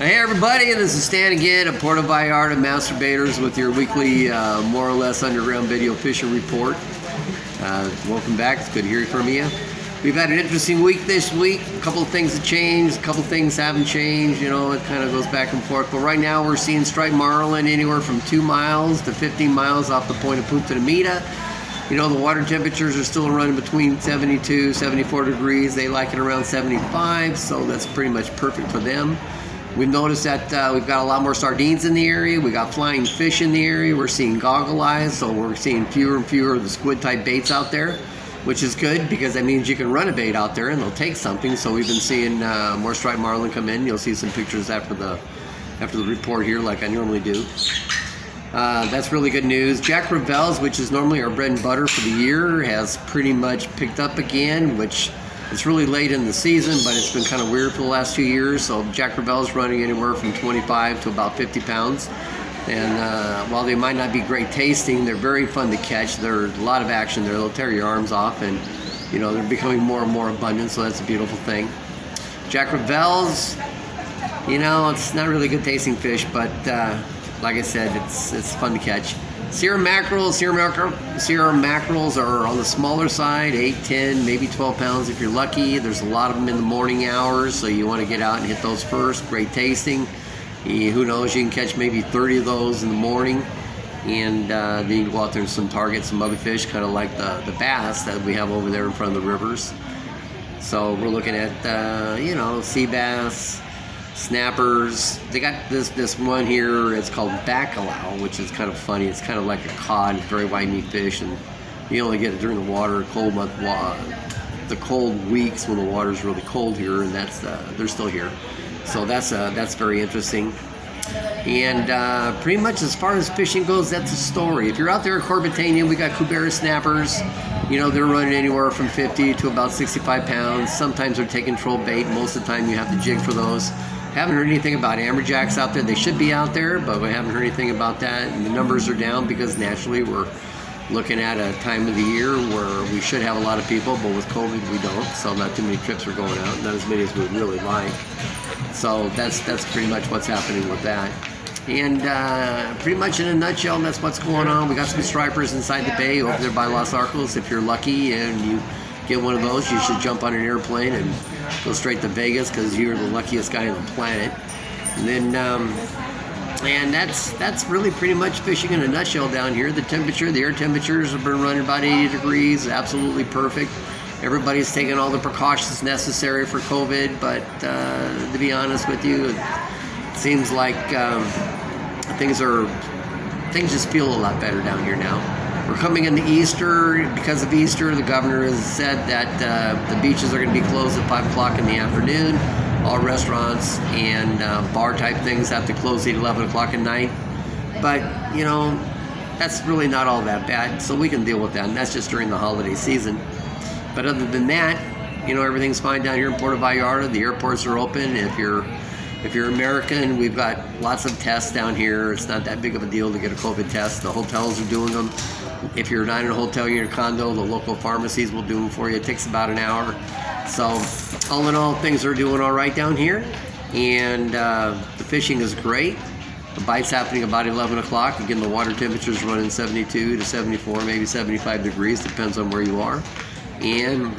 Hey everybody, this is Stan again at Puerto Vallarta Masturbators with your weekly more or less underground video fishing report. Welcome back, it's good to hear from you. We've had an interesting week this week. A couple of things have changed, a couple of things haven't changed, you know, it kind of goes back and forth. But right now we're seeing striped marlin anywhere from 2 miles to 15 miles off the point of Punta Mita. You know, the water temperatures are still running between 72, 74 degrees. They like it around 75, so that's pretty much perfect for them. We've noticed that we've got a lot more sardines in the area. We got flying fish in the area. We're seeing goggle eyes, so we're seeing fewer and fewer of the squid type baits out there, which is good because that means you can run a bait out there and they'll take something. So we've been seeing more striped marlin come in. You'll see some pictures after the report here, like I normally do. That's really good news. Crevalles, which is normally our bread and butter for the year, has pretty much picked up again, which it's really late in the season, but it's been kind of weird for the last 2 years. So Crevalles running anywhere from 25 to about 50 pounds. And while they might not be great tasting, they're very fun to catch. There's a lot of action there. They'll tear your arms off, and you know, they're becoming more and more abundant, so that's a beautiful thing. Crevalles, you know, it's not really good tasting fish, but like I said, it's fun to catch. Sierra mackerels are on the smaller side, 8, 10, maybe 12 pounds if you're lucky. There's a lot of them in the morning hours, so you want to get out and hit those first. Great tasting. Who knows, you can catch maybe 30 of those in the morning, and then you can go out there and target some other fish, kind of like the bass that we have over there in front of the rivers. So we're looking at, you know, sea bass, snappers. They got this one here, it's called bacalao, which is kind of funny. It's kind of like a cod, it's very white meat fish, and you only get it during the cold weeks when the water's really cold here, and they're still here. So that's very interesting. And pretty much as far as fishing goes, that's the story. If you're out there at Corbetena, we got Corbetena snappers. You know, they're running anywhere from 50 to about 65 pounds. Sometimes they're taking troll bait. Most of the time you have to jig for those. Haven't heard anything about amberjacks out there. They should be out there, but we haven't heard anything about that. And the numbers are down because naturally we're looking at a time of the year where we should have a lot of people, but with COVID we don't. So not too many trips are going out, not as many as we'd really like. So that's pretty much what's happening with that. And pretty much in a nutshell, that's what's going on. We got some stripers inside the bay over there by Los Arcos. If you're lucky and you get one of those, you should jump on an airplane and go straight to Vegas because you're the luckiest guy on the planet. And then, and that's really pretty much fishing in a nutshell down here. The air temperatures have been running about 80 degrees, absolutely perfect. Everybody's taking all the precautions necessary for COVID, but to be honest with you, it seems like things just feel a lot better down here now. We're coming into Easter. Because of Easter, the governor has said that the beaches are going to be closed at 5 o'clock in the afternoon. All restaurants and bar type things have to close at 11 o'clock at night. But, you know, that's really not all that bad, so we can deal with that, and that's just during the holiday season. But other than that, you know, everything's fine down here in Puerto Vallarta. The airports are open. If you're American, we've got lots of tests down here. It's not that big of a deal to get a COVID test. The hotels are doing them. If you're not in a hotel, you're in a condo, the local pharmacies will do them for you. It takes about an hour. So all in all, things are doing all right down here. And the fishing is great. The bite's happening about 11 o'clock. Again, the water temperature's running 72 to 74, maybe 75 degrees, depends on where you are. And,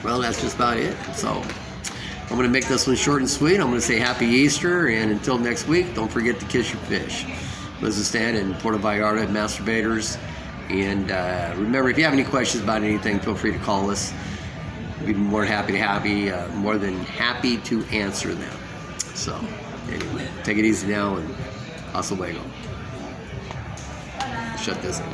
well, that's just about it. So I'm going to make this one short and sweet. I'm going to say Happy Easter, and until next week, don't forget to kiss your fish. This is Stan in Puerto Vallarta at Masturbators. And remember, if you have any questions about anything, feel free to call us. We'd be more than happy to answer them. So, anyway, take it easy now, and hasta luego. Shut this up.